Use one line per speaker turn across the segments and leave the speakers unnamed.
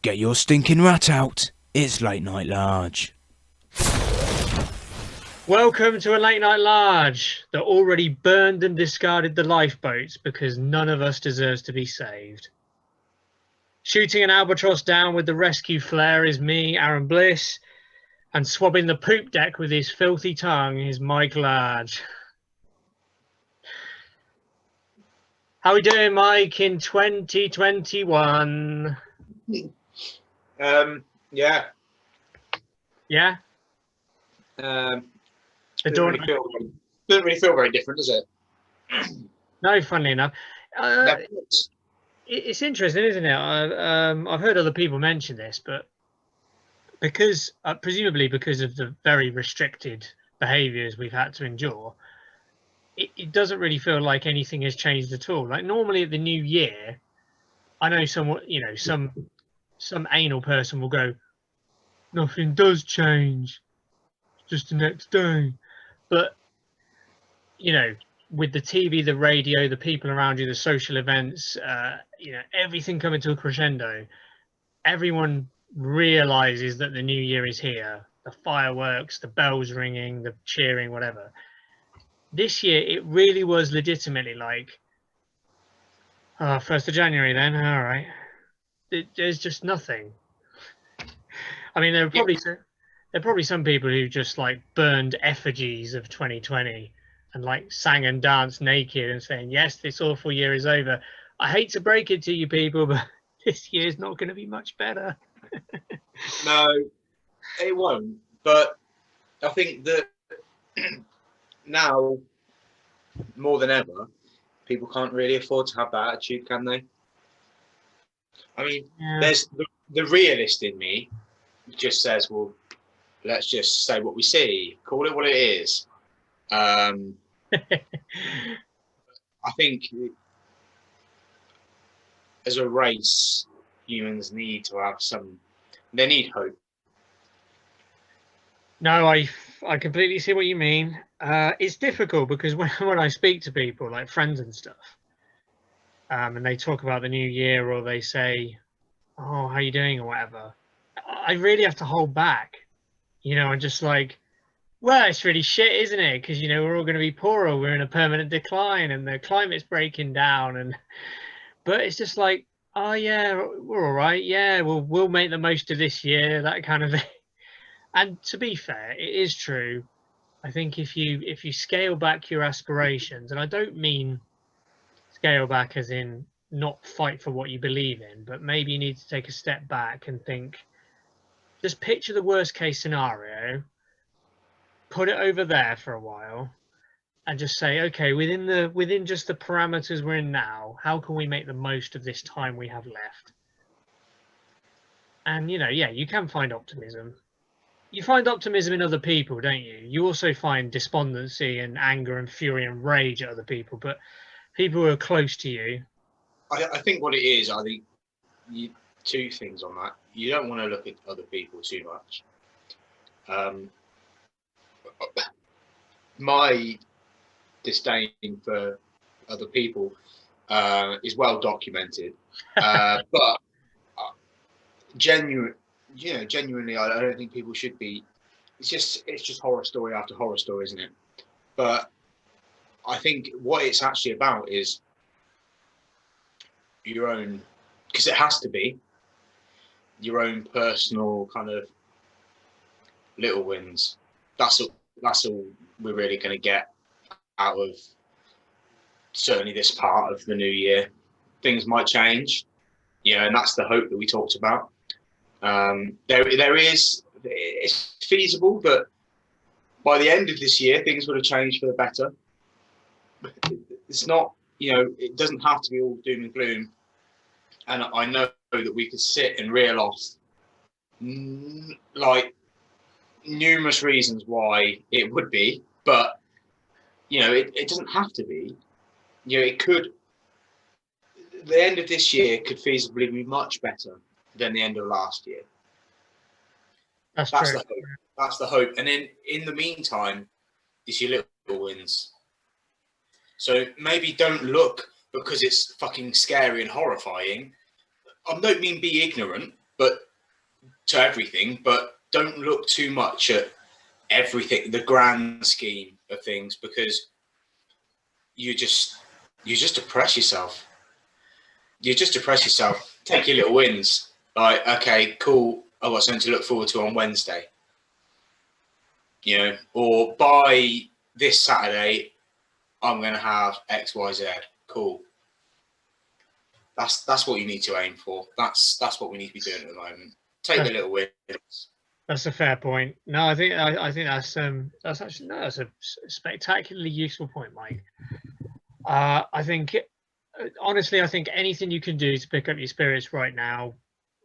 Get your stinking rat out. It's Late Night Large.
Welcome to a late night large that already burned and discarded the lifeboats because none of us deserves to be saved. Shooting an albatross down with the rescue flare is me, Aaron Bliss, and swabbing the poop deck with his filthy tongue is Mike Large. How we doing, Mike, in 2021?
Yeah.
Yeah?
Doesn't really feel very different, does it?
No, funnily enough. It's interesting, isn't it? I've heard other people mention this, but because presumably because of the very restricted behaviours we've had to endure, it doesn't really feel like anything has changed at all. Like normally at the new year, I know some anal person will go, nothing does change, just the next day. But with the TV, the radio, the people around you, the social events, everything coming to a crescendo, everyone realizes that the new year is here. The fireworks, the bells ringing, the cheering, whatever. This year, it really was legitimately like, 1st of January then, all right. There's just nothing. I mean, there are probably some people who just like burned effigies of 2020 and like sang and danced naked and saying, yes, this awful year is over. I hate to break it to you people, but this year's not going to be much better.
No, it won't. But I think that now, more than ever, people can't really afford to have that attitude, can they? I mean, There's the realist in me just says, well, let's just say what we see, call it what it is. I think as a race, humans need to have they need hope.
No, I completely see what you mean. It's difficult because when I speak to people, like friends and stuff, and they talk about the new year or they say, oh, how you doing or whatever, I really have to hold back. I'm just like, well, it's really shit, isn't it? Because, we're all going to be poorer. We're in a permanent decline and the climate's breaking down. But it's just like, oh, yeah, we're all right. Yeah, we'll make the most of this year, that kind of thing. And to be fair, it is true. I think if you scale back your aspirations, and I don't mean scale back as in not fight for what you believe in, but maybe you need to take a step back and think, just picture the worst case scenario, put it over there for a while, and just say, okay, within just the parameters we're in now, how can we make the most of this time we have left? And you can find optimism. You find optimism in other people, don't you? You also find despondency and anger and fury and rage at other people, but people who are close to you.
I think what it is, two things on that. You don't want to look at other people too much. My disdain for other people is well documented, but genuinely, I don't think people should be. It's just horror story after horror story, isn't it? But I think what it's actually about is your own, because it has to be your own personal kind of little wins. That's all we're really going to get out of certainly this part of the new year. Things might change, and that's the hope that we talked about. It's feasible that by the end of this year, things would have changed for the better. It's not, it doesn't have to be all doom and gloom. And I know that we could sit and reel off like numerous reasons why it would be, but it doesn't have to be. It could. The end of this year could feasibly be much better than the end of last year.
That's true.
The hope. That's the hope. And then in the meantime, it's your little wins. So maybe don't look because it's fucking scary and horrifying. I don't mean be ignorant, but to everything, but don't look too much at everything, the grand scheme of things, because you just depress yourself. You just depress yourself. Take your little wins. Like, okay, cool. I've got something to look forward to on Wednesday. You know, or by this Saturday, I'm going to have X, Y, Z. Cool. That's what you need to aim for. That's what we need to be doing at the moment. Take the little wins.
That's a fair point. No, I think that's actually that's a spectacularly useful point, Mike. I think honestly, I think anything you can do to pick up your spirits right now,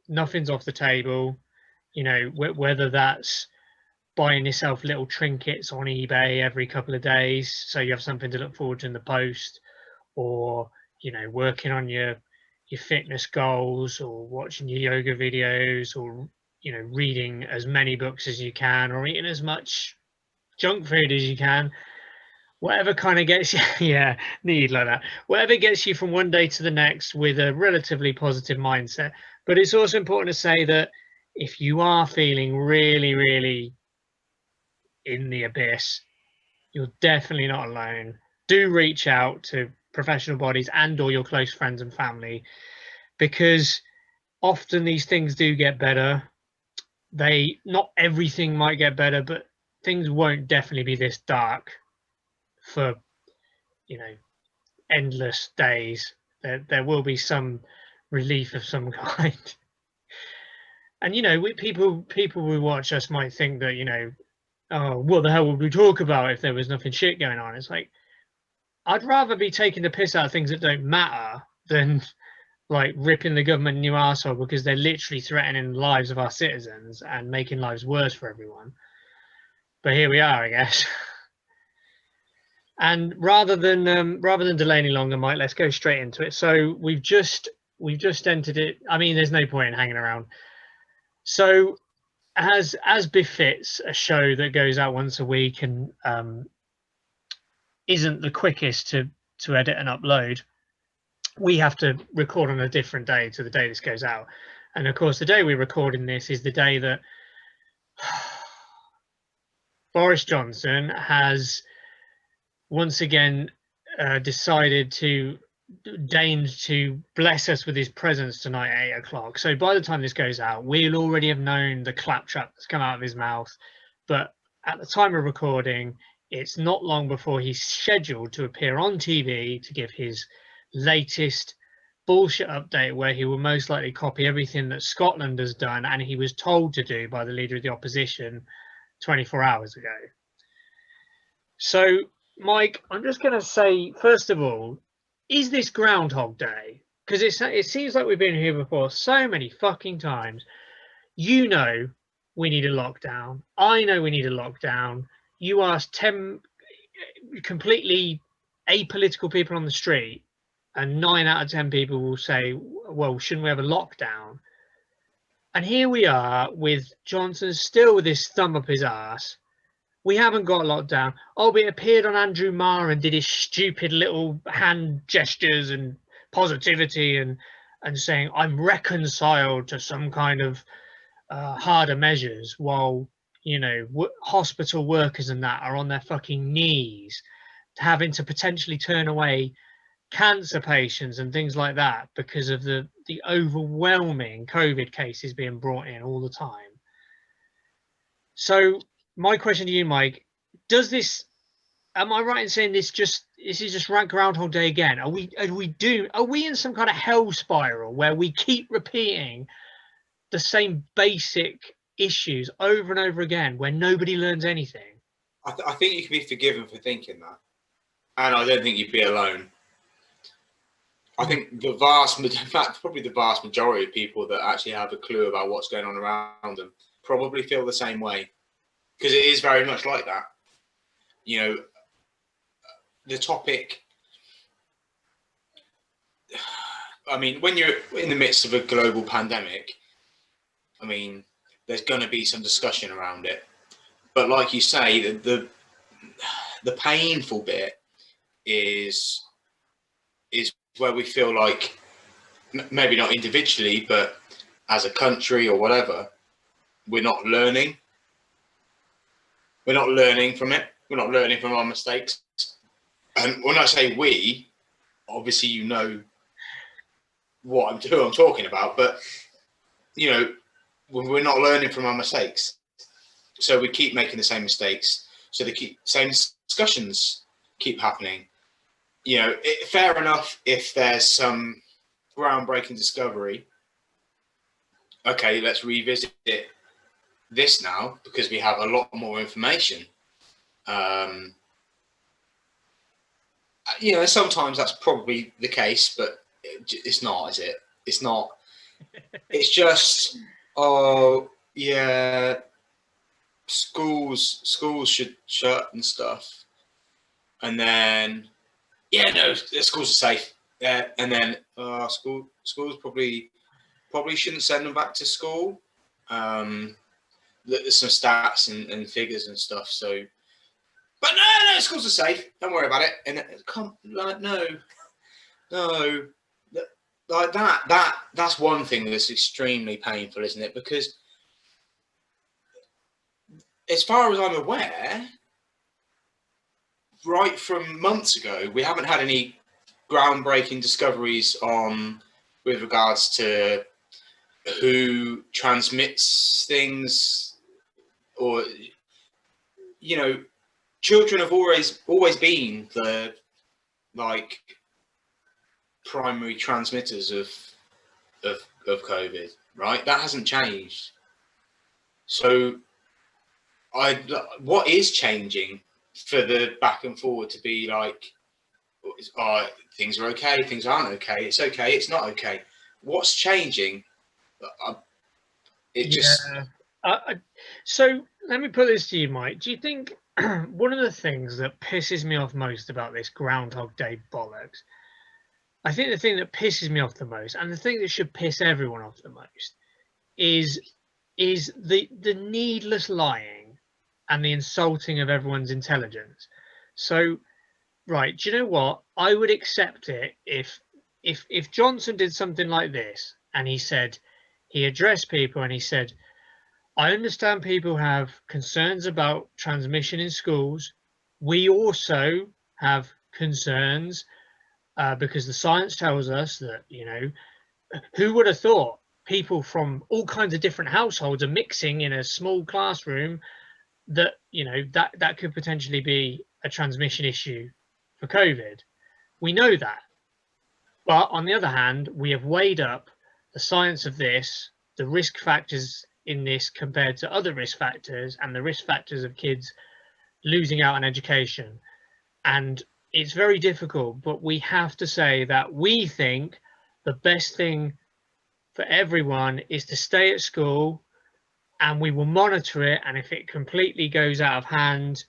nothing's off the table. You know, whether that's buying yourself little trinkets on eBay every couple of days so you have something to look forward to in the post, or you know, working on your fitness goals, or watching your yoga videos, or you know, reading as many books as you can, or eating as much junk food as you can. Whatever kind of gets you, yeah, need like that. Whatever gets you from one day to the next with a relatively positive mindset. But it's also important to say that if you are feeling really, really in the abyss, you're definitely not alone. Do reach out to professional bodies and or your close friends and family, because often these things do get better. Not everything might get better, but things won't definitely be this dark for, you know, endless days. There will be some relief of some kind. And you know, people who watch us might think that, you know, oh, what the hell would we talk about if there was nothing shit going on? It's like, I'd rather be taking the piss out of things that don't matter than like ripping the government a new arsehole because they're literally threatening the lives of our citizens and making lives worse for everyone. But here we are, I guess. And rather than delay any longer, Mike, let's go straight into it. So we've just entered it. I mean, there's no point in hanging around. So as befits a show that goes out once a week and isn't the quickest to edit and upload, we have to record on a different day to the day this goes out. And of course, the day we're recording this is the day that Boris Johnson has once again decided to deign to bless us with his presence tonight at 8 o'clock. So by the time this goes out, we'll already have known the claptrap that's come out of his mouth. But at the time of recording, it's not long before he's scheduled to appear on TV to give his latest bullshit update, where he will most likely copy everything that Scotland has done and he was told to do by the leader of the opposition 24 hours ago. So, Mike, I'm just going to say, first of all, is this Groundhog Day? Because it seems like we've been here before so many fucking times. You know we need a lockdown. I know we need a lockdown. You ask 10 completely apolitical people on the street, and 9 out of 10 people will say, well, shouldn't we have a lockdown? And here we are with Johnson still with his thumb up his ass. We haven't got locked down. Oh, but it appeared on Andrew Marr and did his stupid little hand gestures and positivity and saying, I'm reconciled to some kind of harder measures, while, you know, hospital workers and that are on their fucking knees having to potentially turn away cancer patients and things like that because of the overwhelming COVID cases being brought in all the time. So my question to you, Mike, am I right in saying this is just Groundhog Day again? Are we in some kind of hell spiral where we keep repeating the same basic issues over and over again where nobody learns anything?
I think you can be forgiven for thinking that, and I don't think you'd be alone. I think probably the vast majority of people that actually have a clue about what's going on around them probably feel the same way, because it is very much like that. You know, the topic, I mean, when you're in the midst of a global pandemic, I mean, there's going to be some discussion around it. But like you say, the painful bit is where we feel like, maybe not individually, but as a country or whatever, we're not learning. We're not learning from it. We're not learning from our mistakes. And when I say we, obviously you know who I'm talking about, but we're not learning from our mistakes. So we keep making the same mistakes. So the same discussions keep happening. Fair enough if there's some groundbreaking discovery. Okay, let's revisit this now because we have a lot more information. Sometimes that's probably the case, but it's not, is it? It's not. It's just, oh yeah, schools should shut and stuff, and then no, the schools are safe. And then schools probably shouldn't send them back to school. There's some stats and figures and stuff. So, but no, schools are safe. Don't worry about it. And no, like that's one thing that's extremely painful, isn't it? Because as far as I'm aware, right from months ago, we haven't had any groundbreaking discoveries with regards to who transmits things, or children have always been the primary transmitters of COVID, right? That hasn't changed. So what is changing for the back and forward to be like, things are okay, things aren't okay, it's okay, it's not okay? What's changing?
So let me put this to you, Mike. Do you think one of the things that pisses me off most about this Groundhog Day bollocks, I think the thing that pisses me off the most, and the thing that should piss everyone off the most, is the needless lying and the insulting of everyone's intelligence. So, right, do you know what? I would accept it if Johnson did something like this and he addressed people and he said, I understand people have concerns about transmission in schools. We also have concerns because the science tells us that, who would have thought people from all kinds of different households are mixing in a small classroom, that, that could potentially be a transmission issue for COVID. We know that. But on the other hand, we have weighed up the science of this, the risk factors in this compared to other risk factors, and the risk factors of kids losing out on education. And it's very difficult, but we have to say that we think the best thing for everyone is to stay at school, and we will monitor it. And if it completely goes out of hand,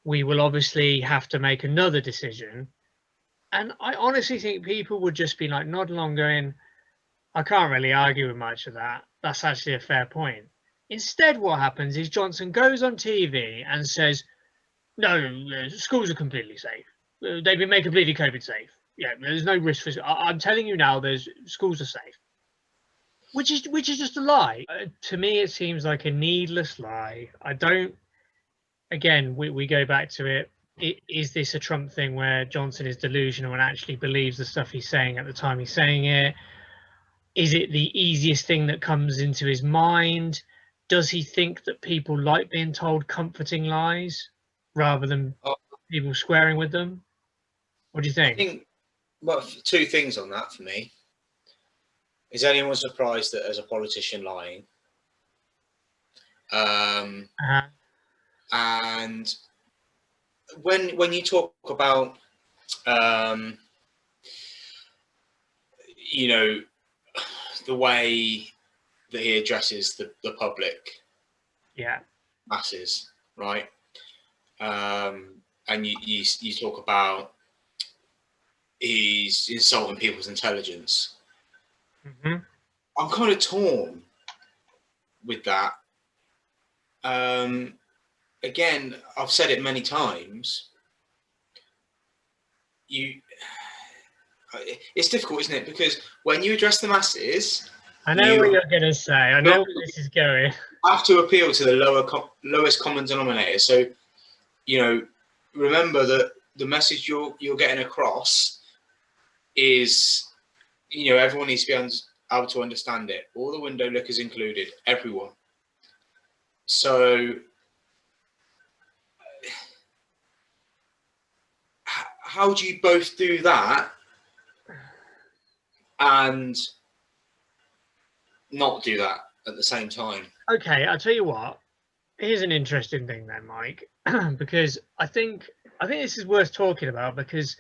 we will obviously have to make another decision. And I honestly think people would just be like nodding along going, I can't really argue with much of that. That's actually a fair point. Instead, what happens is Johnson goes on TV and says, no, schools are completely safe. They've been made completely COVID safe. Yeah, there's no risk for. I'm telling you now, schools are safe. Which is just a lie. To me, it seems like a needless lie. I don't. Again, we go back to it. Is this a Trump thing where Johnson is delusional and actually believes the stuff he's saying at the time he's saying it? Is it the easiest thing that comes into his mind? Does he think that people like being told comforting lies rather than people squaring with them? What do you think?
I think, well, two things on that for me. Is anyone surprised that there's a politician lying? And when you talk about, the way that he addresses the public, masses, right? And you talk about he's insulting people's intelligence.
Mm-hmm.
I'm kind of torn with that. Again, I've said it many times. It's difficult, isn't it? Because when you address the masses,
I know what you're going to say. I know where this is going.
have to appeal to the lowest common denominator. So, remember that the message you're getting across is, everyone needs to be able to understand it. All the window lookers included, everyone. So, how do you both do that and not do that at the same time?
Okay, I'll tell you what. Here's an interesting thing then, Mike, because I think this is worth talking about, because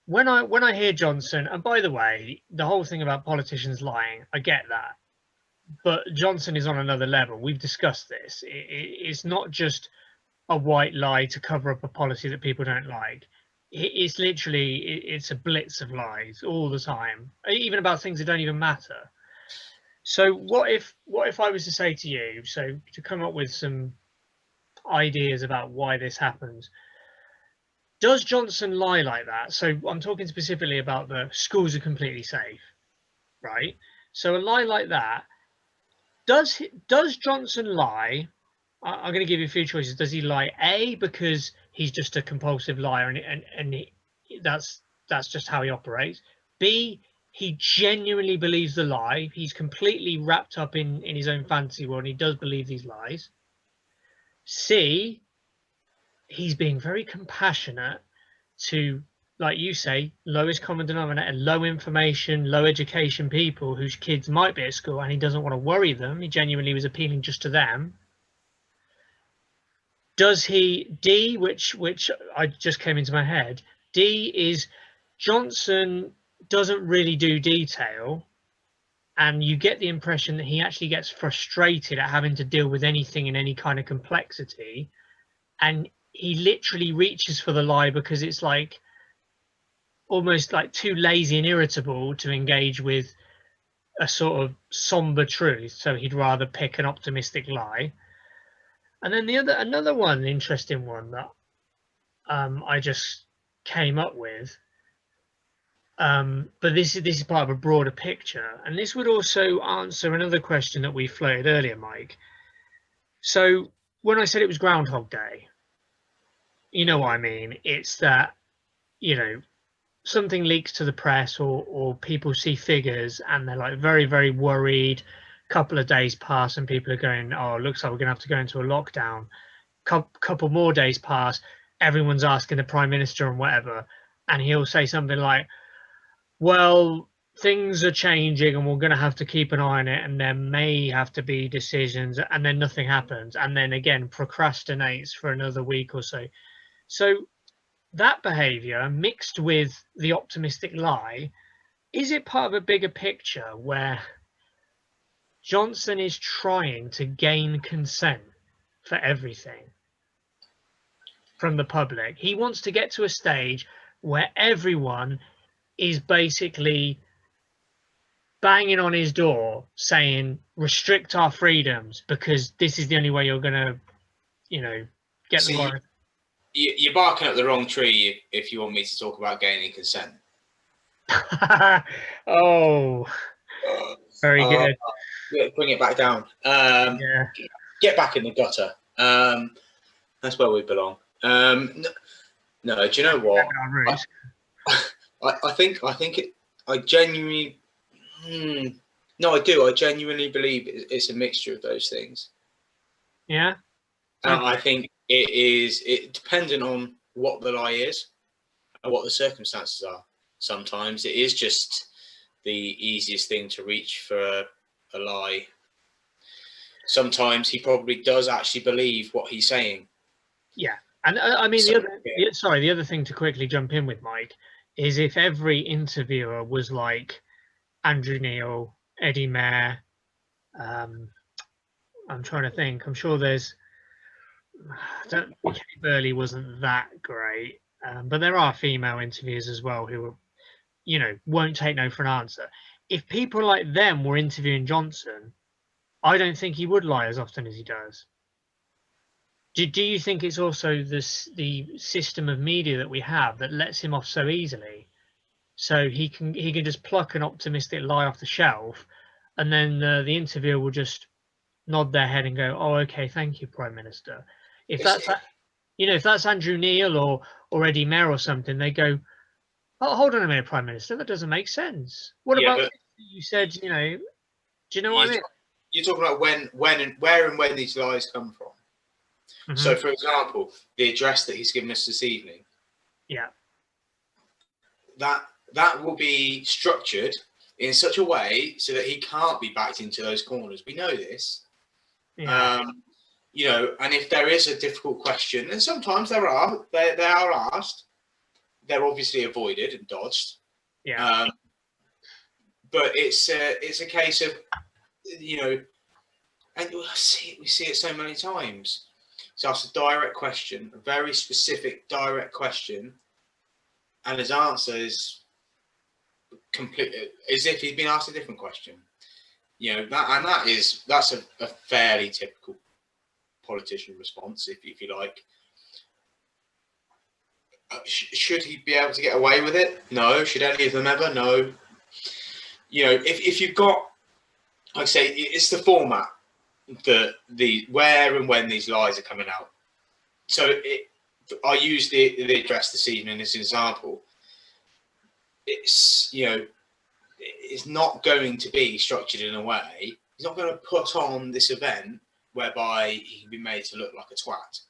when I hear Johnson, and by the way, the whole thing about politicians lying, I get that, but Johnson is on another level. We've discussed this. It's not just a white lie to cover up a policy that people don't like. It's literally it's a blitz of lies all the time, even about things that don't even matter. So what if I was to say to you, so to come up with some ideas about why this happens, does Johnson lie like that? So I'm talking specifically about the schools are completely safe, right? So a lie like that, does Johnson lie? I'm going to give you a few choices. Does he lie A, because he's just a compulsive liar and that's just how he operates? B, he genuinely believes the lie. He's completely wrapped up in his own fantasy world and he does believe these lies. C, he's being very compassionate to, like you say, lowest common denominator, low information, low education people whose kids might be at school and he doesn't want to worry them. He genuinely was appealing just to them. Does he, D, which I just came into my head, D is Johnson doesn't really do detail, and you get the impression that he actually gets frustrated at having to deal with anything in any kind of complexity, and he literally reaches for the lie because it's like almost like too lazy and irritable to engage with a sort of somber truth, so he'd rather pick an optimistic lie. And then another one, interesting one that I just came up with, but this is part of a broader picture, and this would also answer another question that we floated earlier, Mike. So when I said it was Groundhog Day, you know what I mean? It's that, something leaks to the press or people see figures and they're like very, very worried. Couple of days pass and people are going, oh, it looks like we're going to have to go into a lockdown. Couple more days pass, everyone's asking the Prime Minister and whatever, and he'll say something like, well, things are changing and we're going to have to keep an eye on it and there may have to be decisions, and then nothing happens, and then again procrastinates for another week or so. So that behavior mixed with the optimistic lie, is it part of a bigger picture where Johnson is trying to gain consent for everything from the public? He wants to get to a stage where everyone is basically banging on his door saying, restrict our freedoms because this is the only way you're going to, get the virus.
You're barking up the wrong tree if you want me to talk about gaining consent.
Oh, very good.
Bring it back down.
Yeah.
Get back in the gutter. That's where we belong. No, do you know what? I think it. I genuinely. No, I do. I genuinely believe it's a mixture of those things.
Yeah.
I think it is. It dependent on what the lie is and what the circumstances are. Sometimes it is just the easiest thing to reach for a lie. Sometimes he probably does actually believe what he's saying.
Yeah, and I mean, the other thing to quickly jump in with, Mike, is if every interviewer was like Andrew Neil, Eddie Mayer, I'm trying to think. I'm sure there's. Kate Burley wasn't that great, but there are female interviewers as well who are, won't take no for an answer. If people like them were interviewing Johnson, I don't think he would lie as often as he does. Do you think it's also the system of media that we have that lets him off so easily? So he can just pluck an optimistic lie off the shelf and then the interviewer will just nod their head and go, "Oh, okay, thank you, Prime Minister." If that's if that's Andrew Neil or Eddie Mair or something, they go, "Oh, hold on a minute, Prime Minister, that doesn't make sense. What
Yeah,
about
but
you said, do you know what I mean?"
you're talking about when and where and when these lies come from.
Mhm.
So, for example, the address that he's given us this evening,
Yeah.
that will be structured in such a way so that he can't be backed into those corners. We know this.
Yeah.
And if there is a difficult question, and sometimes they are asked, they're obviously avoided and dodged.
Yeah.
But it's a case of, and we see it so many times. So asked a direct question, a very specific direct question, and his answer is complete, as if he'd been asked a different question. That's a fairly typical politician response, if you like. Should he be able to get away with it? No. Should any of them ever? No. If you've got, like I say, it's the format, the where and when these lies are coming out. So I use the address this evening as an example. It's it's not going to be structured in a way. He's not going to put on this event whereby he can be made to look like a twat.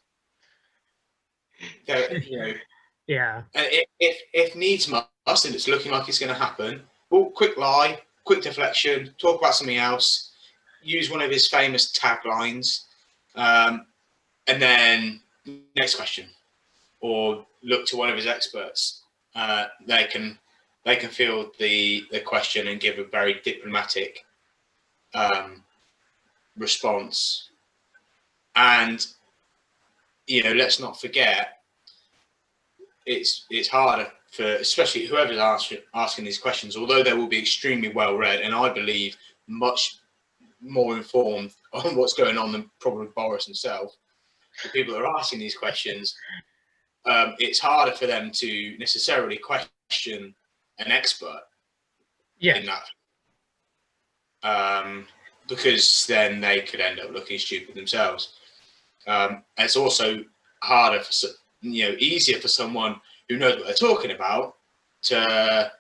Yeah.
And if needs must, and it's looking like it's going to happen, well, quick lie, quick deflection, talk about something else, use one of his famous taglines, and then next question, or look to one of his experts. They can field the question and give a very diplomatic response. And let's not forget, it's harder for especially whoever's asking these questions, although they will be extremely well read, and I believe much more informed on what's going on than probably Boris himself. The people that are asking these questions, it's harder for them to necessarily question an expert in that, because then they could end up looking stupid themselves. It's also harder easier for someone who knows what they're talking about to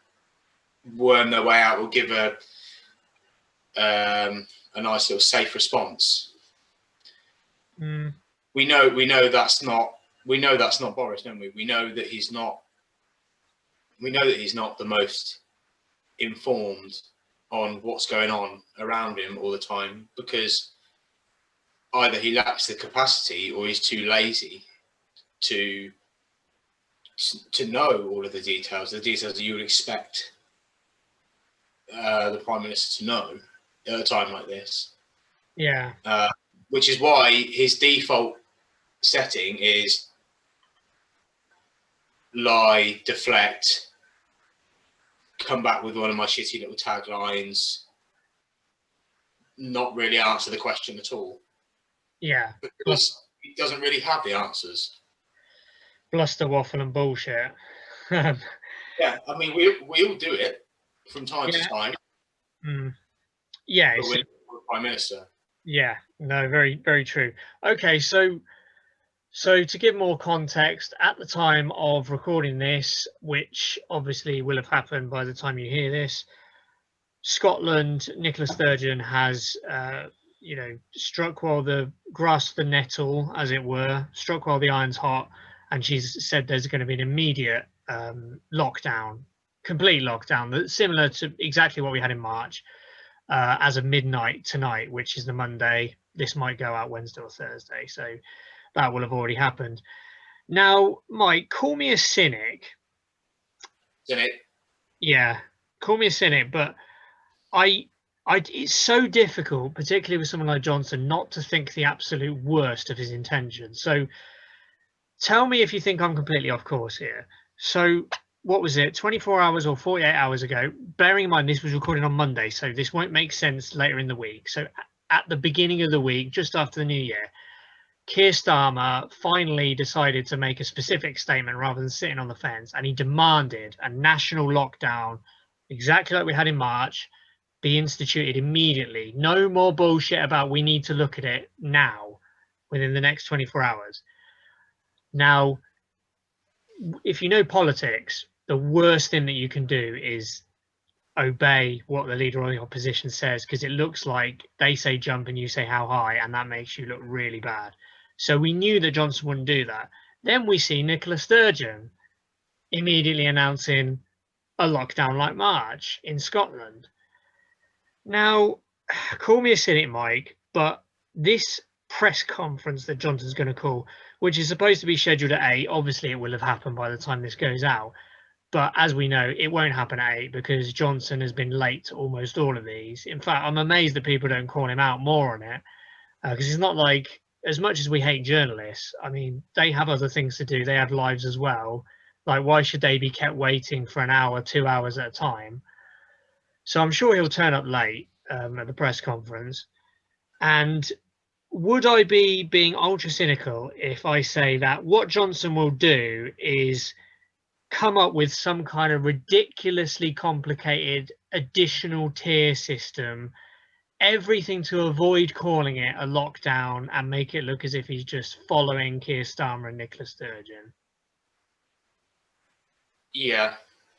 worm their way out or give a nice little safe response. We know that's not Boris, don't we? We know that he's not the most informed on what's going on around him all the time, because either he lacks the capacity or he's too lazy to know all of the details that you would expect the Prime Minister to know at a time like this.
Yeah.
Which is why his default setting is lie, deflect, come back with one of my shitty little taglines, not really answer the question at all.
Yeah.
Because he doesn't really have the answers.
Bluster, waffle, and bullshit.
Yeah, I mean, we all do it from time to time.
Yeah,
but we're Prime Minister.
Yeah, no, very, very true. Okay, so to give more context, at the time of recording this, which obviously will have happened by the time you hear this, Scotland, Nicola Sturgeon has, struck while the grass the nettle, as it were, struck while the iron's hot, and she's said there's going to be an immediate lockdown, complete lockdown, that's similar to exactly what we had in March, as of midnight tonight, which is the Monday. This might go out Wednesday or Thursday, so that will have already happened. Now, Mike, call me a cynic.
Cynic?
Yeah, call me a cynic, but it's so difficult, particularly with someone like Johnson, not to think the absolute worst of his intentions. So tell me if you think I'm completely off course here. So what was it, 24 hours or 48 hours ago, bearing in mind this was recorded on Monday, so this won't make sense later in the week. So at the beginning of the week, just after the new year, Keir Starmer finally decided to make a specific statement rather than sitting on the fence, and he demanded a national lockdown, exactly like we had in March, be instituted immediately. No more bullshit about we need to look at it now, within the next 24 hours. Now, if you know politics, the worst thing that you can do is obey what the leader of the opposition says, because it looks like they say jump and you say how high, and that makes you look really bad. So we knew that Johnson wouldn't do that. Then we see Nicola Sturgeon immediately announcing a lockdown like March in Scotland. Now, call me a cynic, Mike, but this press conference that Johnson's going to call, which is supposed to be scheduled at 8, obviously it will have happened by the time this goes out. But as we know, it won't happen at 8 because Johnson has been late to almost all of these. In fact, I'm amazed that people don't call him out more on it, because it's not like, as much as we hate journalists, I mean, they have other things to do. They have lives as well. Like, why should they be kept waiting for an hour, 2 hours at a time? So I'm sure he'll turn up late at the press conference. And would I be being ultra cynical if I say that what Johnson will do is come up with some kind of ridiculously complicated additional tier system, everything to avoid calling it a lockdown and make it look as if he's just following Keir Starmer and Nicola Sturgeon?
Yeah,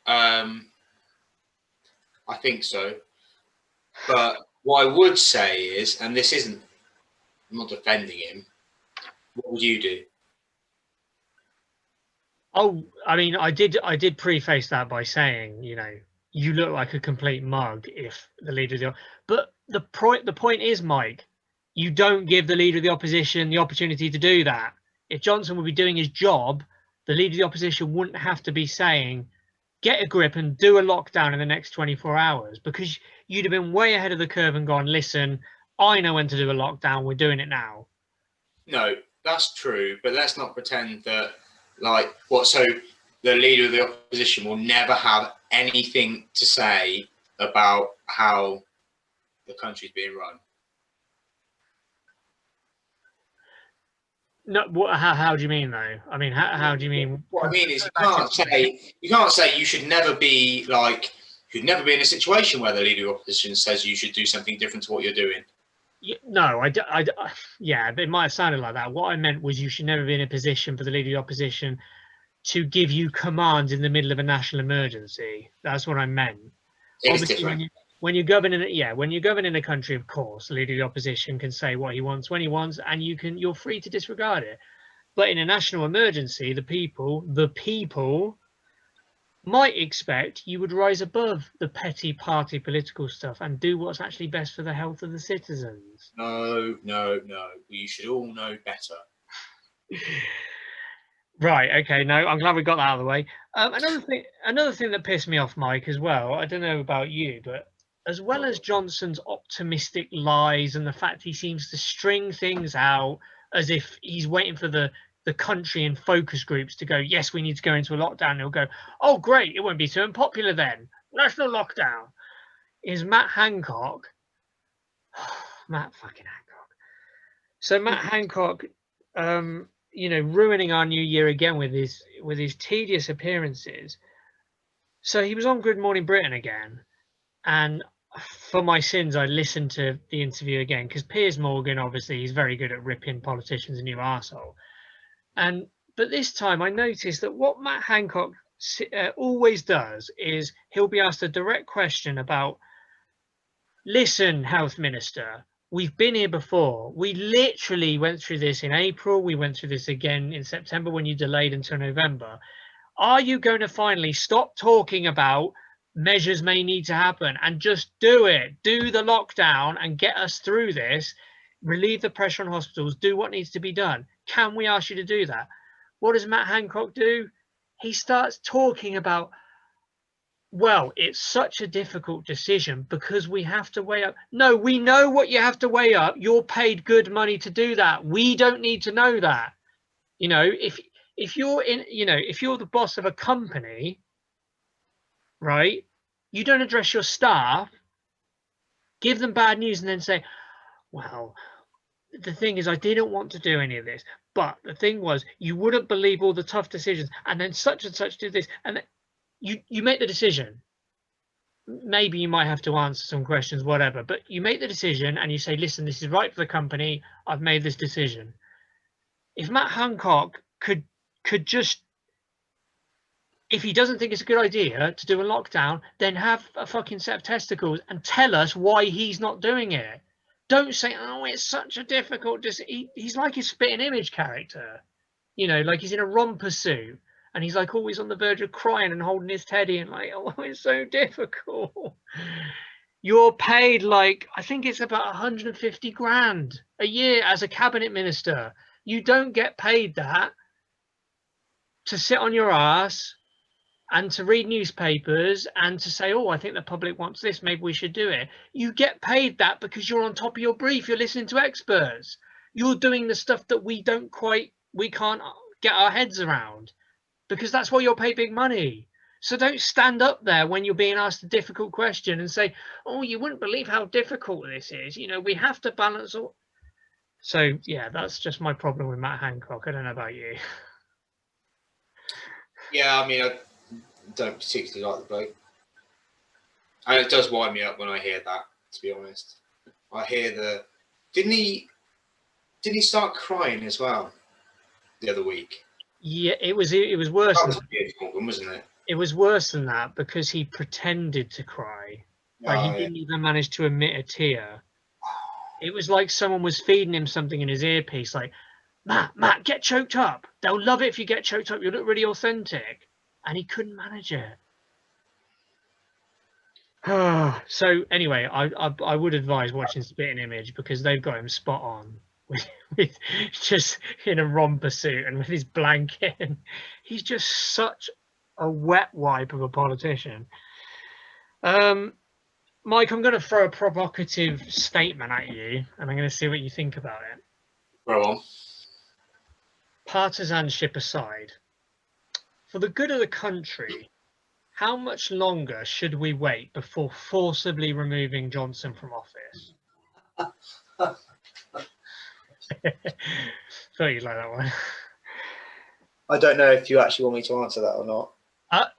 I think so. But what I would say is, and this isn't, I'm not defending him, what would you do?
Oh, I mean, I did preface that by saying, you know, you look like a complete mug if the leader of the, but the point is, Mike, you don't give the leader of the opposition the opportunity to do that. If Johnson would be doing his job, the leader of the opposition wouldn't have to be saying, get a grip and do a lockdown in the next 24 hours, because you'd have been way ahead of the curve and gone, listen, I know when to do a lockdown, we're doing it now.
No, that's true, but let's not pretend that, like, what, so the leader of the opposition will never have anything to say about how the country's being run.
No, how do you mean though? I mean, how do you mean?
What I mean is, you can't say you should never be in a situation where the leader of the opposition says you should do something different to what you're doing.
No, yeah, it might have sounded like that. What I meant was you should never be in a position for the leader of the opposition to give you commands in the middle of a national emergency. That's what I meant. Obviously, when you're governing, when you're governing a country, of course, the leader of the opposition can say what he wants when he wants, and you're free to disregard it. But in a national emergency, the people might expect you would rise above the petty party political stuff and do what's actually best for the health of the citizens.
No. You should all know better.
Right. Okay. No, I'm glad we got that out of the way. Another thing that pissed me off, Mike, as well. I don't know about you, but as well as Johnson's optimistic lies and the fact he seems to string things out as if he's waiting for the country and focus groups to go, yes, we need to go into a lockdown. And he'll go, oh, great, it won't be too unpopular then. National lockdown. Is Matt Hancock. Matt fucking Hancock. So Matt Hancock, ruining our new year again with his tedious appearances. So he was on Good Morning Britain again. And for my sins, I listened to the interview again because Piers Morgan, obviously, he's very good at ripping politicians a new arsehole. But this time I noticed that what Matt Hancock always does is he'll be asked a direct question about, listen, Health Minister, we've been here before. We literally went through this in April. We went through this again in September when you delayed until November. Are you going to finally stop talking about measures may need to happen and just do it? Do the lockdown and get us through this. Relieve the pressure on hospitals. Do what needs to be done. Can we ask you to do that? What does Matt Hancock do? He starts talking about, well, it's such a difficult decision because we have to weigh up. No, we know what you have to weigh up. You're paid good money to do that. We don't need to know that. If you're the boss of a company, right, you don't address your staff, give them bad news and then say, well, the thing is, I didn't want to do any of this, but the thing was, you wouldn't believe all the tough decisions, and then such and such did this, and you make the decision. maybe you might have to answer some questions, whatever, but you make the decision and you say, listen, this is right for the company. I've made this decision. If Matt Hancock could just, if he doesn't think it's a good idea to do a lockdown, then have a fucking set of testicles and tell us why he's not doing it. Don't say, oh, it's such a difficult he's like his spitting image character, you know, like he's in a romper suit and he's like always on the verge of crying and holding his teddy and like, oh, it's so difficult. You're paid like, I think it's about 150 grand a year as a cabinet minister. You don't get paid that to sit on your ass and to read newspapers and to say, oh, I think the public wants this, maybe we should do it. You get paid that because you're on top of your brief, you're listening to experts, you're doing the stuff that we can't get our heads around, because that's why you're paid big money. So don't stand up there when you're being asked a difficult question and say, oh, you wouldn't believe how difficult this is, you know, we have to balance all. So yeah, that's just my problem with Matt Hancock. I don't know about you.
Yeah, I mean, I don't particularly like the bloke, and it does wind me up when I hear that, to be honest. I hear didn't he start crying as well the other week?
Yeah, it was worse.
That was a beautiful one, wasn't it?
It was worse than that because he pretended to cry. Like he didn't even manage to emit a tear. It was like someone was feeding him something in his earpiece, like, Matt, get choked up. They'll love it if you get choked up. You look really authentic. And he couldn't manage it. So anyway, I would advise watching Spitting Image because they've got him spot on with just in a romper suit and with his blanket. He's just such a wet wipe of a politician. Mike, I'm going to throw a provocative statement at you, and I'm going to see what you think about it.
Go on.
Partisanship aside, for the good of the country, how much longer should we wait before forcibly removing Johnson from office? Thought you'd like that one.
I don't know if you actually want me to answer that or not.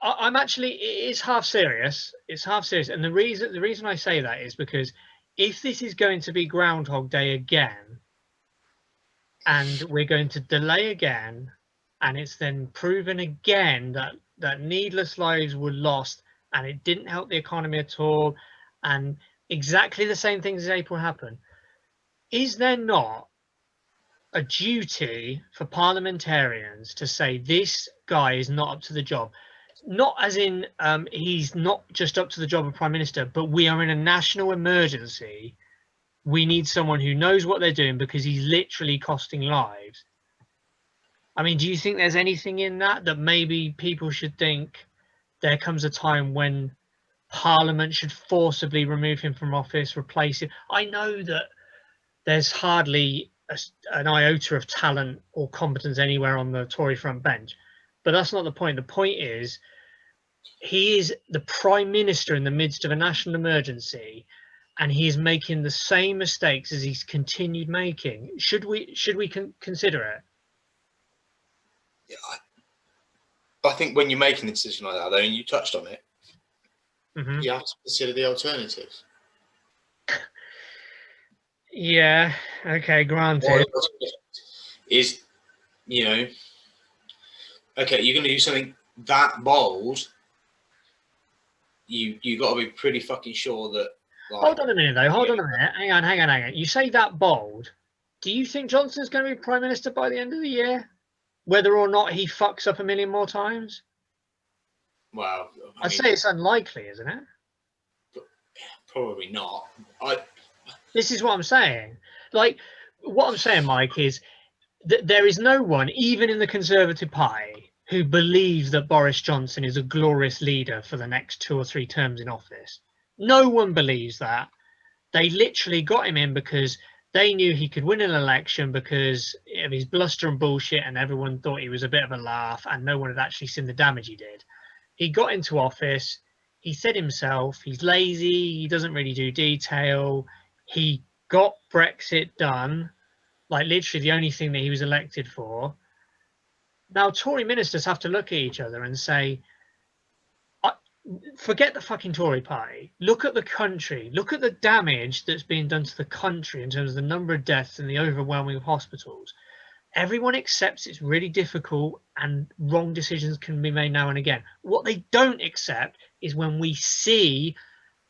I'm actually, it is half serious. It's half serious. And the reason I say that is because if this is going to be Groundhog Day again, and we're going to delay again, and it's then proven again that needless lives were lost and it didn't help the economy at all, and exactly the same things as April happen, is there not a duty for parliamentarians to say this guy is not up to the job? Not as in he's not just up to the job of Prime Minister, but we are in a national emergency. We need someone who knows what they're doing because he's literally costing lives. I mean, do you think there's anything in that maybe people should think there comes a time when Parliament should forcibly remove him from office, replace him? I know that there's hardly an iota of talent or competence anywhere on the Tory front bench, but that's not the point. The point is he is the Prime Minister in the midst of a national emergency, and he is making the same mistakes as he's continued making. Should we consider it?
Yeah, I think when you're making a decision like that, though, and you touched on it,
You have to consider the alternatives.
Yeah. Okay. Granted.
Is, you know, okay, you're going to do something that bold. You got to be pretty fucking sure that. Like,
hold on a minute, though. Hold on a minute. Hang on. You say that bold. Do you think Johnson's going to be Prime Minister by the end of the year, whether or not he fucks up a million more times?
Well,
I'd say it's unlikely, isn't it?
Probably not.
This is what I'm saying. Like, what I'm saying, Mike, is that there is no one, even in the Conservative Party, who believes that Boris Johnson is a glorious leader for the next 2 or 3 terms in office. No one believes that. They literally got him in because they knew he could win an election because of his bluster and bullshit, and everyone thought he was a bit of a laugh, and no one had actually seen the damage he did. He got into office. He said himself, he's lazy. He doesn't really do detail. He got Brexit done, like literally the only thing that he was elected for. Now, Tory ministers have to look at each other and say, forget the fucking Tory party. Look at the country. Look at the damage that's being done to the country in terms of the number of deaths and the overwhelming of hospitals. Everyone accepts it's really difficult and wrong decisions can be made now and again. What they don't accept is when we see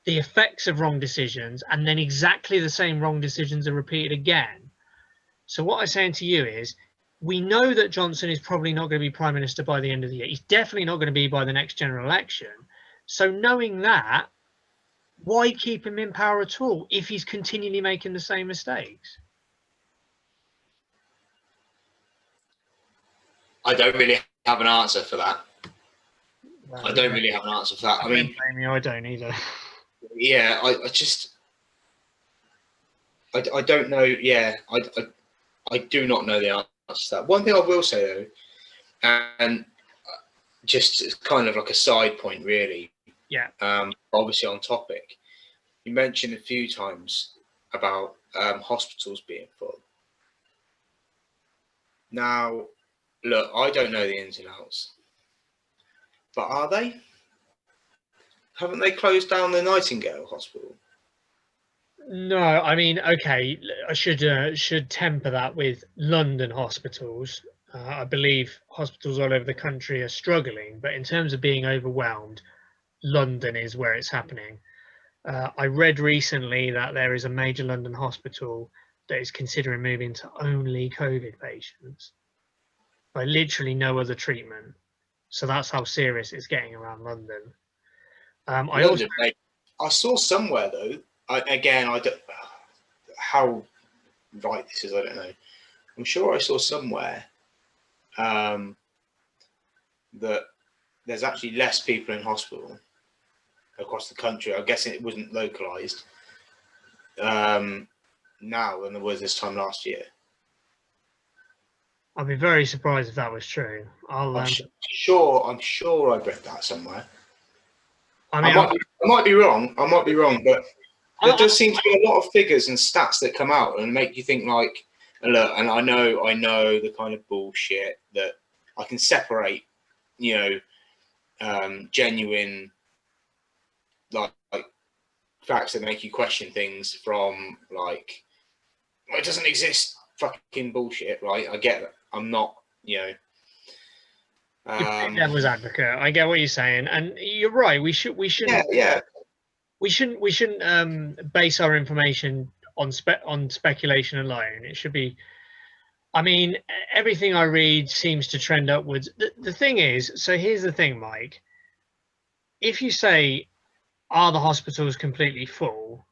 the effects of wrong decisions and then exactly the same wrong decisions are repeated again. So what I'm saying to you is, we know that Johnson is probably not going to be Prime Minister by the end of the year. He's definitely not going to be by the next general election. So knowing that, why keep him in power at all if he's continually making the same mistakes?
I don't really have an answer for that.
Well,
I don't really have an answer for that. I mean,
I don't either.
Yeah, I just, I don't know. Yeah, I do not know the answer to that. One thing I will say though, and just kind of like a side point, really.
Yeah.
Obviously on topic, you mentioned a few times about hospitals being full. Now, look, I don't know the ins and outs, but are they? Haven't they closed down the Nightingale Hospital?
No, I mean, okay, I should temper that with London hospitals. I believe hospitals all over the country are struggling, but in terms of being overwhelmed, London is where it's happening. I read recently that there is a major London hospital that is considering moving to only COVID patients, by literally no other treatment. So that's how serious it's getting around London.
I saw somewhere though. I don't how right this is. I don't know. I'm sure I saw somewhere that there's actually less people in hospital across the country. I'm guessing it wasn't localized now than there was this time last year.
I'd be very surprised if that was true.
I'm sure I read that somewhere.
I mean,
I might be wrong. But there does seem to be a lot of figures and stats that come out and make you think like, look, and I know the kind of bullshit that I can separate, genuine like facts that make you question things from like, it doesn't exist fucking bullshit, right? I get it. I'm not,
devil's advocate. I get what you're saying, and you're right. We shouldn't.
Yeah.
We shouldn't base our information on speculation alone. It should be. I mean, everything I read seems to trend upwards. The thing is, so here's the thing, Mike. If you say, are the hospitals completely full?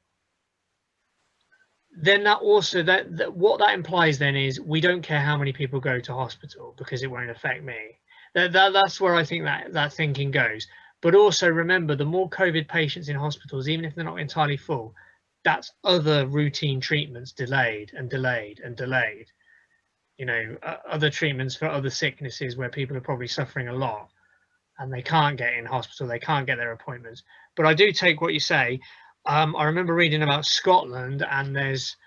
Then that also that what that implies then is we don't care how many people go to hospital because it won't affect me. That's where I think that thinking goes. But also remember, the more COVID patients in hospitals, even if they're not entirely full, that's other routine treatments delayed and delayed and delayed. Other treatments for other sicknesses where people are probably suffering a lot and they can't get in hospital, they can't get their appointments. But I do take what you say. I remember reading about Scotland, and there's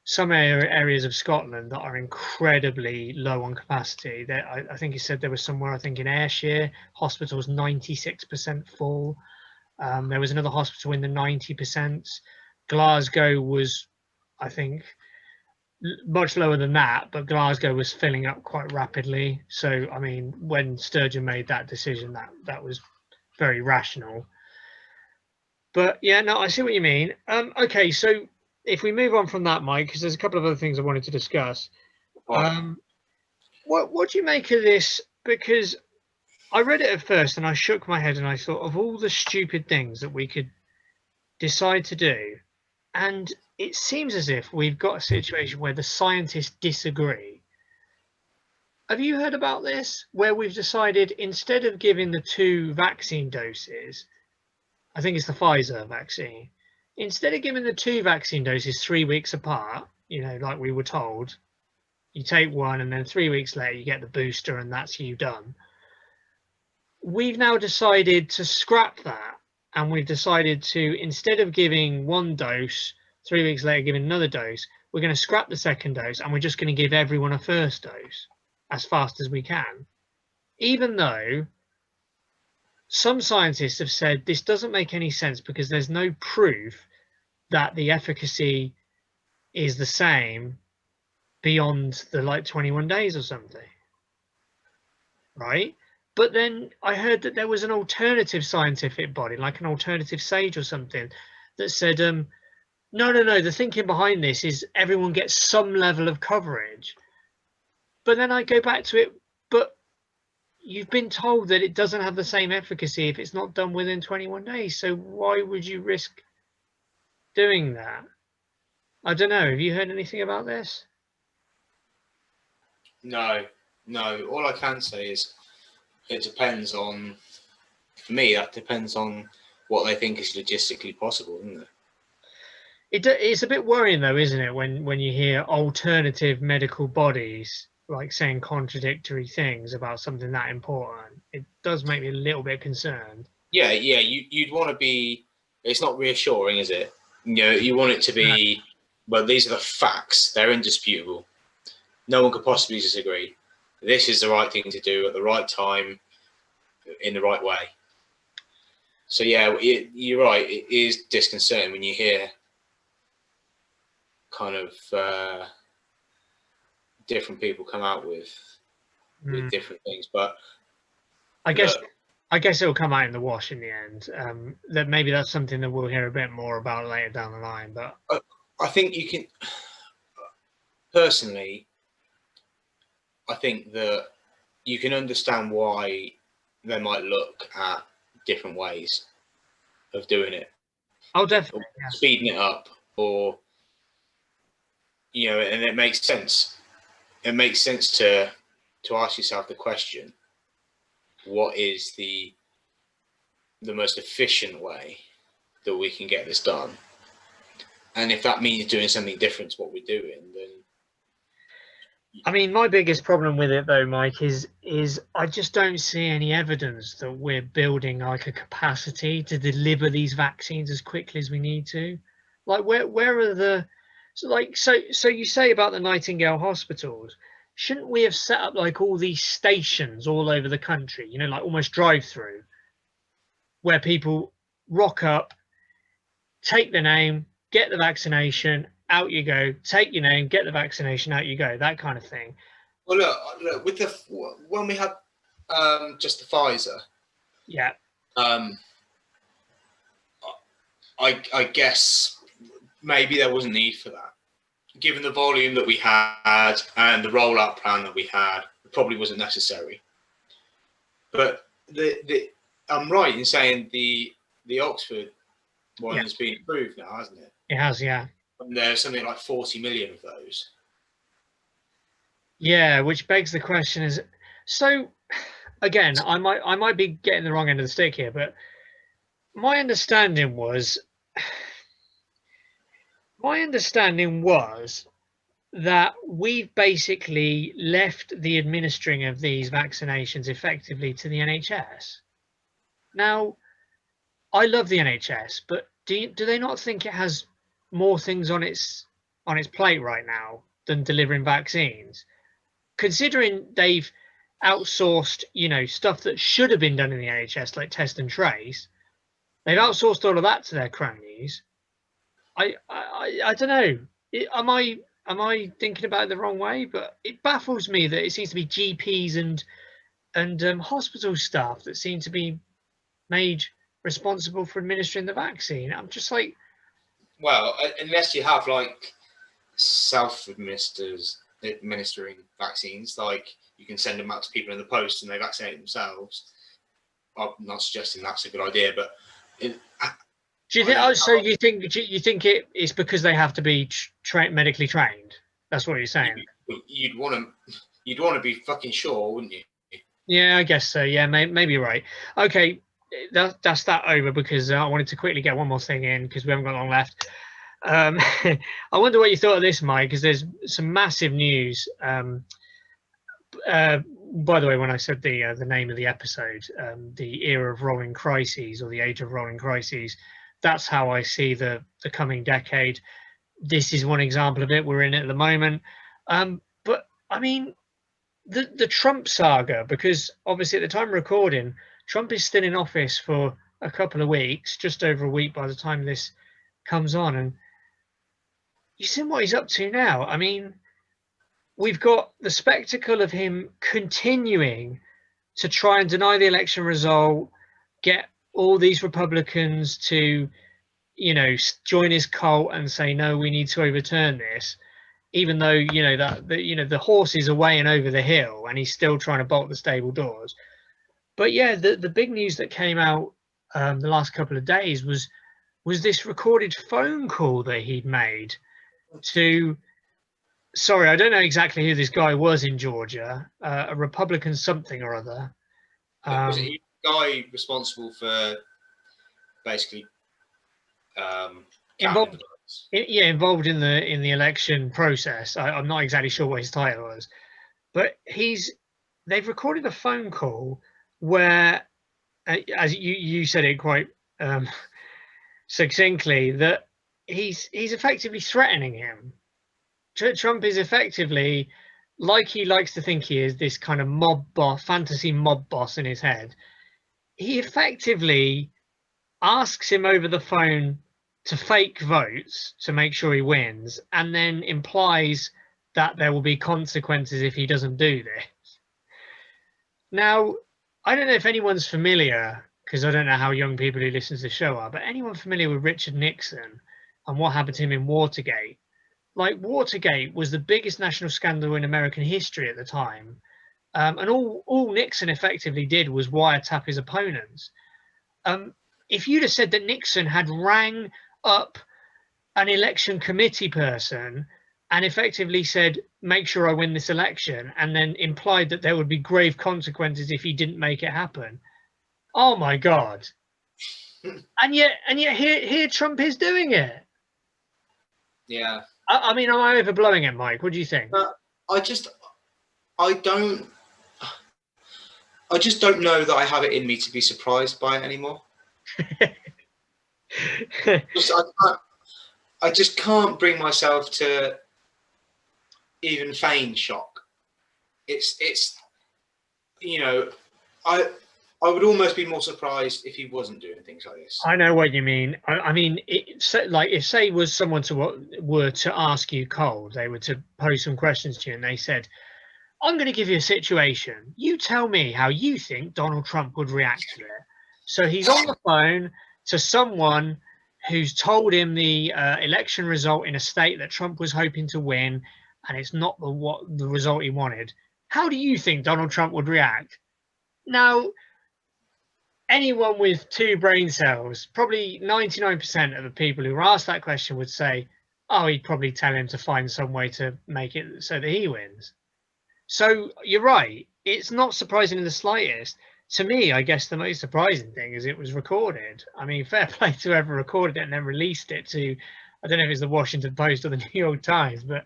some areas of Scotland that are incredibly low on capacity. I think you said there was somewhere, I think in Ayrshire, hospitals 96% full. There was another hospital in the 90%. Glasgow was, I think, much lower than that, but Glasgow was filling up quite rapidly. So, I mean, when Sturgeon made that decision, that was very rational. But yeah, no, I see what you mean. Okay, so if we move on from that, Mike, because there's a couple of other things I wanted to discuss. What do you make of this? Because I read it at first and I shook my head and I thought of all the stupid things that we could decide to do. And it seems as if we've got a situation where the scientists disagree. Have you heard about this? Where we've decided instead of giving the 2 vaccine doses, I think it's the Pfizer vaccine, instead of giving the 2 vaccine doses 3 weeks apart, like we were told, you take one and then 3 weeks later you get the booster and that's you done. We've now decided to scrap that, and we've decided to, instead of giving 1 dose, 3 weeks later giving another dose, we're going to scrap the 2nd dose and we're just going to give everyone a 1st dose as fast as we can. Even though some scientists have said this doesn't make any sense because there's no proof that the efficacy is the same beyond the like 21 days or something, right? But then I heard that there was an alternative scientific body, like an alternative sage or something, that said, no, the thinking behind this is everyone gets some level of coverage. But then I go back to it, but you've been told that it doesn't have the same efficacy if it's not done within 21 days. So why would you risk doing that? I don't know. Have you heard anything about this?
No. All I can say is it depends on, for me, that depends on what they think is logistically possible, isn't it?
It's a bit worrying though, isn't it, when you hear alternative medical bodies like saying contradictory things about something that important. It does make me a little bit concerned.
Yeah. You'd want to be. It's not reassuring, is it? You want it to be. Well, these are the facts. They're indisputable. No one could possibly disagree. This is the right thing to do at the right time, in the right way. So yeah, you're right. It is disconcerting when you hear kind of different people come out with different things, but
I guess it'll come out in the wash in the end. That maybe that's something that we'll hear a bit more about later down the line. But
I think you can personally. I think that you can understand why they might look at different ways of doing it.
Oh, definitely.
Yeah. Speeding it up, or and it makes sense. It makes sense to ask yourself the question: what is the most efficient way that we can get this done? And if that means doing something different to what we're doing, then.
I mean, my biggest problem with it though, Mike, is I just don't see any evidence that we're building like a capacity to deliver these vaccines as quickly as we need to. Like where are the so you say about the Nightingale hospitals, shouldn't we have set up like all these stations all over the country, like almost drive-through, where people rock up, take the name, get the vaccination, out you go, take your name, get the vaccination, out you go, that kind of thing.
Well, look with when we had just the Pfizer,
yeah,
I guess maybe there was a need for that, given the volume that we had and the rollout plan that we had. It probably wasn't necessary. But I'm right in saying the Oxford one has been approved now, hasn't it?
It has, yeah.
And there's something like 40 million of those.
Yeah, which begs the question is, so again, I might be getting the wrong end of the stick here, but my understanding was that we've basically left the administering of these vaccinations effectively to the NHS. Now, I love the NHS, but do they not think it has more things on its plate right now than delivering vaccines? Considering they've outsourced, stuff that should have been done in the NHS, like test and trace, they've outsourced all of that to their cronies. I don't know. Am I thinking about it the wrong way? But it baffles me that it seems to be GPs and hospital staff that seem to be made responsible for administering the vaccine. I'm just like,
well, unless you have like self-administering vaccines, like you can send them out to people in the post and they vaccinate themselves. I'm not suggesting that's a good idea, but
do you think? So you think it's because they have to be medically trained? That's what you're saying.
You'd want to be fucking sure, wouldn't you?
Yeah, I guess so. Yeah, maybe you're right. Okay, that's that over, because I wanted to quickly get one more thing in because we haven't got long left. I wonder what you thought of this, Mike, because there's some massive news. By the way, when I said the name of the episode, the era of rolling crises, or the age of rolling crises, that's how I see the coming decade. This is one example of it. We're in it at the moment. But I mean, the Trump saga, because obviously at the time of recording, Trump is still in office for a couple of weeks, just over a week by the time this comes on, and you see what he's up to now. I mean, we've got the spectacle of him continuing to try and deny the election result, get all these Republicans to, join his cult and say, no, we need to overturn this, even though, the horse is away and over the hill and he's still trying to bolt the stable doors. But yeah, the big news that came out the last couple of days was this recorded phone call that he'd made to, sorry, I don't know exactly who this guy was in Georgia, a Republican something or other.
Was it the guy responsible for basically
involved in the election process? I'm not exactly sure what his title was, but they've recorded a phone call where, as you said it quite succinctly, that he's effectively threatening him. Trump is effectively, like he likes to think he is, this kind of mob boss, fantasy mob boss in his head. He effectively asks him over the phone to fake votes to make sure he wins, and then implies that there will be consequences if he doesn't do this. Now, I don't know if anyone's familiar, because I don't know how young people who listen to the show are, but anyone familiar with Richard Nixon and what happened to him in Watergate? Like, Watergate was the biggest national scandal in American history at the time. And all Nixon effectively did was wiretap his opponents. If you'd have said that Nixon had rang up an election committee person and effectively said, make sure I win this election, and then implied that there would be grave consequences if he didn't make it happen. Oh my God. And yet here Trump is doing it.
Yeah.
I mean, am I overblowing it, Mike? What do you think?
I just don't know that I have it in me to be surprised by it anymore. I just can't bring myself to even feign shock. It's I would almost be more surprised if he wasn't doing things like this.
I know what you mean. I mean, like if say was someone were to ask you cold, they were to pose some questions to you, and they said, "I'm going to give you a situation. You tell me how you think Donald Trump would react to it." So he's on the phone to someone who's told him the election result in a state that Trump was hoping to win, and it's not the result he wanted. How do you think Donald Trump would react? Now, anyone with two brain cells, probably 99% of the people who were asked that question would say, oh, he'd probably tell him to find some way to make it so that he wins. So you're right. It's not surprising in the slightest. To me, I guess the most surprising thing is it was recorded. I mean, fair play to whoever recorded it and then released it to, I don't know if it's the Washington Post or the New York Times, but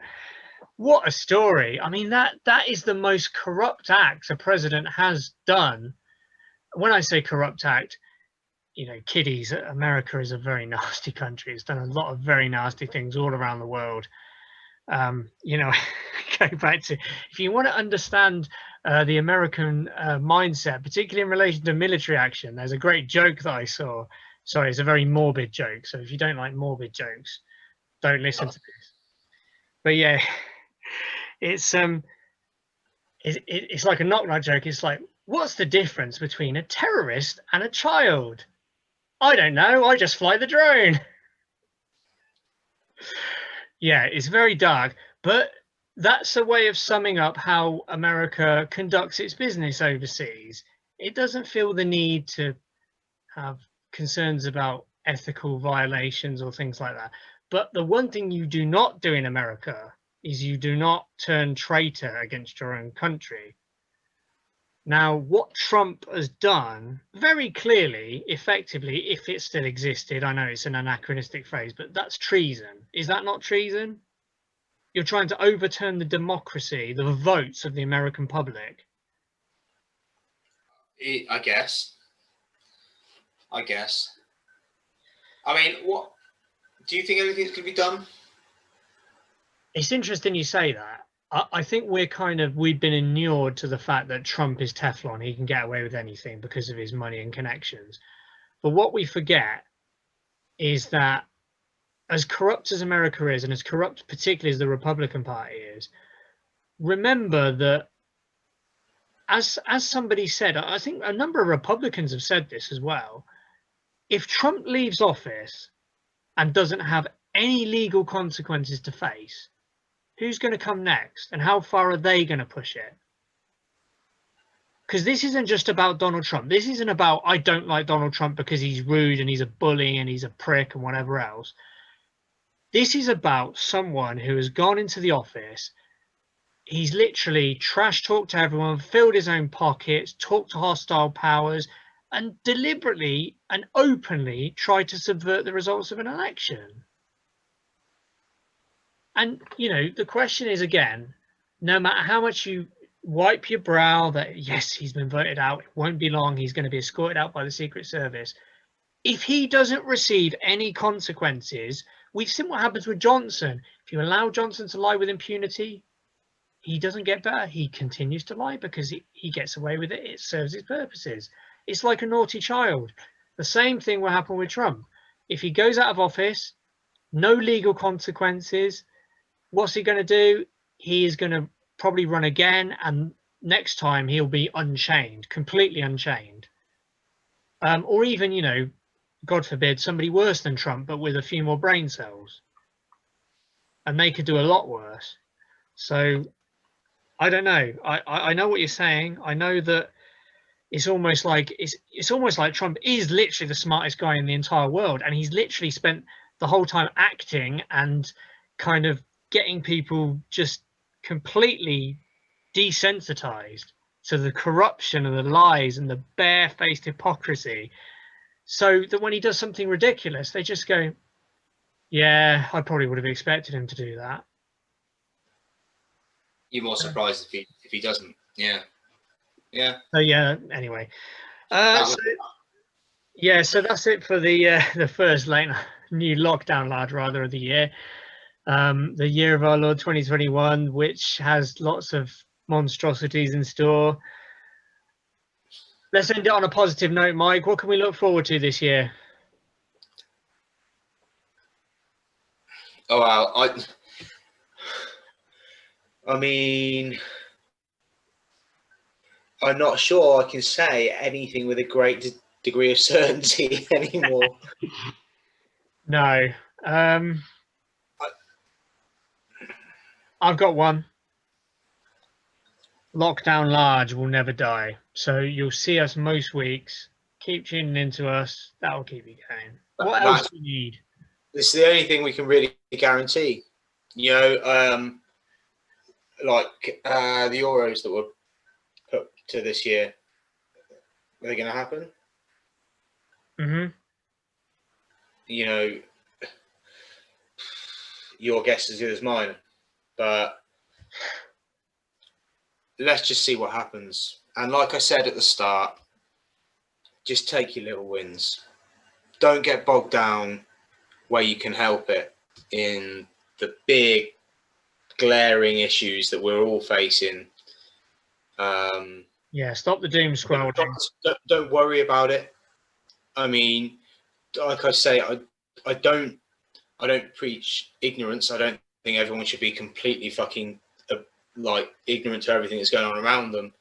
what a story. I mean, that is the most corrupt act a president has done. When I say corrupt act, kiddies, America is a very nasty country. It's done a lot of very nasty things all around the world. Go back to, if you want to understand the American mindset, particularly in relation to military action, there's a great joke that I saw. Sorry, it's a very morbid joke. So if you don't like morbid jokes, don't listen to this. But yeah, it's like a knock-knock joke. It's like, what's the difference between a terrorist and a child? I don't know. I just fly the drone. Yeah, it's very dark, but that's a way of summing up how America conducts its business overseas. It doesn't feel the need to have concerns about ethical violations or things like that. But the one thing you do not do in America is you do not turn traitor against your own country. Now, what Trump has done very clearly, effectively, if it still existed, I know it's an anachronistic phrase, but that's treason. Is that not treason? You're trying to overturn the democracy, the votes of the American public.
I guess. I mean, what do you think anything's going to be done?
It's interesting you say that. I think we've been inured to the fact that Trump is Teflon. He can get away with anything because of his money and connections. But what we forget is that as corrupt as America is, and as corrupt particularly as the Republican Party is, remember that as somebody said, I think a number of Republicans have said this as well, if Trump leaves office and doesn't have any legal consequences to face, who's going to come next and how far are they going to push it? Because this isn't just about Donald Trump. This isn't about, I don't like Donald Trump because he's rude and he's a bully and he's a prick and whatever else. This is about someone who has gone into the office. He's literally trash talked to everyone, filled his own pockets, talked to hostile powers, and deliberately and openly tried to subvert the results of an election. And, you know, the question is, again, no matter how much you wipe your brow that, yes, he's been voted out, it won't be long, he's going to be escorted out by the Secret Service. If he doesn't receive any consequences, we've seen what happens with Johnson. If you allow Johnson to lie with impunity, he doesn't get better. He continues to lie because he gets away with it. It serves his purposes. It's like a naughty child. The same thing will happen with Trump. If he goes out of office, no legal consequences, what's he going to do? He is going to probably run again, and next time he'll be unchained, completely unchained. Or even, you know, God forbid, somebody worse than Trump, but with a few more brain cells. And they could do a lot worse. So, I don't know. I know what you're saying. I know that it's almost like Trump is literally the smartest guy in the entire world, and he's literally spent the whole time acting and kind of getting people just completely desensitized to the corruption and the lies and the barefaced hypocrisy, so that when he does something ridiculous, they just go, yeah, I probably would have expected him to do that.
You're more surprised if he doesn't. Yeah.
So yeah. Anyway, so that's it for the first new lockdown lad rather of the year. The year of our Lord 2021, which has lots of monstrosities in store. Let's end it on a positive note, Mike. What can we look forward to this year?
Oh, wow. I mean, I'm not sure I can say anything with a great degree of certainty anymore.
No. I've got one. Lockdown large will never die. So you'll see us most weeks. Keep tuning into us. That'll keep you going. What else do you need?
This is the only thing we can really guarantee. You know, like the Euros that were put to this year, are they going to happen?
Mm-hmm.
You know, your guess is as good as mine, but let's just see what happens. And like I said at the start, just take your little wins. Don't get bogged down where you can help it in the big glaring issues that we're all facing.
Yeah, stop the doom scrolling.
Don't worry about it. I mean, like I say, I don't preach ignorance. I don't think everyone should be completely fucking like ignorant to everything that's going on around them.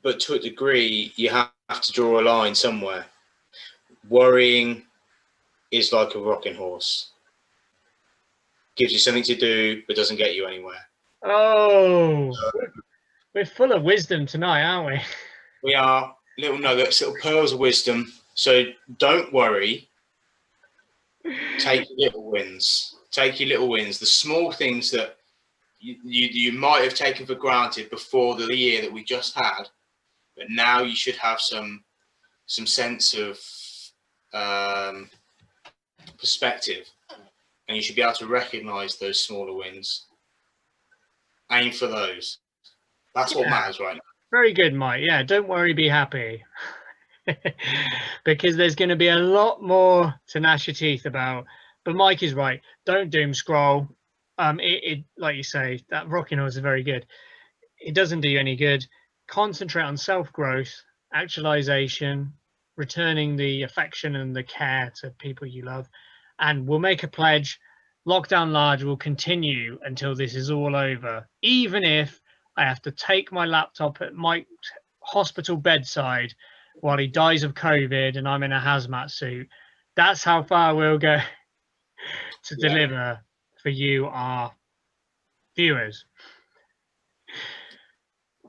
But to a degree, you have to draw a line somewhere. Worrying is like a rocking horse. Gives you something to do, but doesn't get you anywhere.
Oh, we're full of wisdom tonight, aren't we?
We are little nuggets, little pearls of wisdom. So don't worry. Take your little wins. Take your little wins. The small things that you might have taken for granted before the year that we just had, but now you should have some sense of perspective, and you should be able to recognise those smaller wins. Aim for those. That's what matters right now.
Very good, Mike. Yeah, don't worry, be happy. Because there's going to be a lot more to gnash your teeth about. But Mike is right. Don't doom scroll. It like you say, that rocking horse is very good. It doesn't do you any good. Concentrate on self-growth, actualization, returning the affection and the care to people you love, and we'll make a pledge. Lockdown Large will continue until this is all over, even if I have to take my laptop at my hospital bedside while he dies of COVID and I'm in a hazmat suit. That's how far we'll go to deliver for you, our viewers.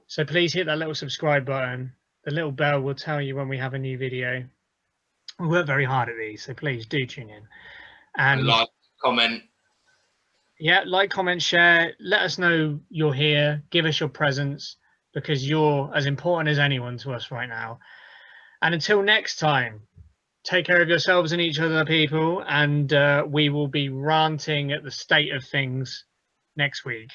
So please hit that little subscribe button. The little bell will tell you when we have a new video. We work very hard at these, so please do tune in. And
like, comment.
Yeah, like, comment, share. Let us know you're here. Give us your presence, because you're as important as anyone to us right now. And until next time, take care of yourselves and each other, people, and we will be ranting at the state of things next week.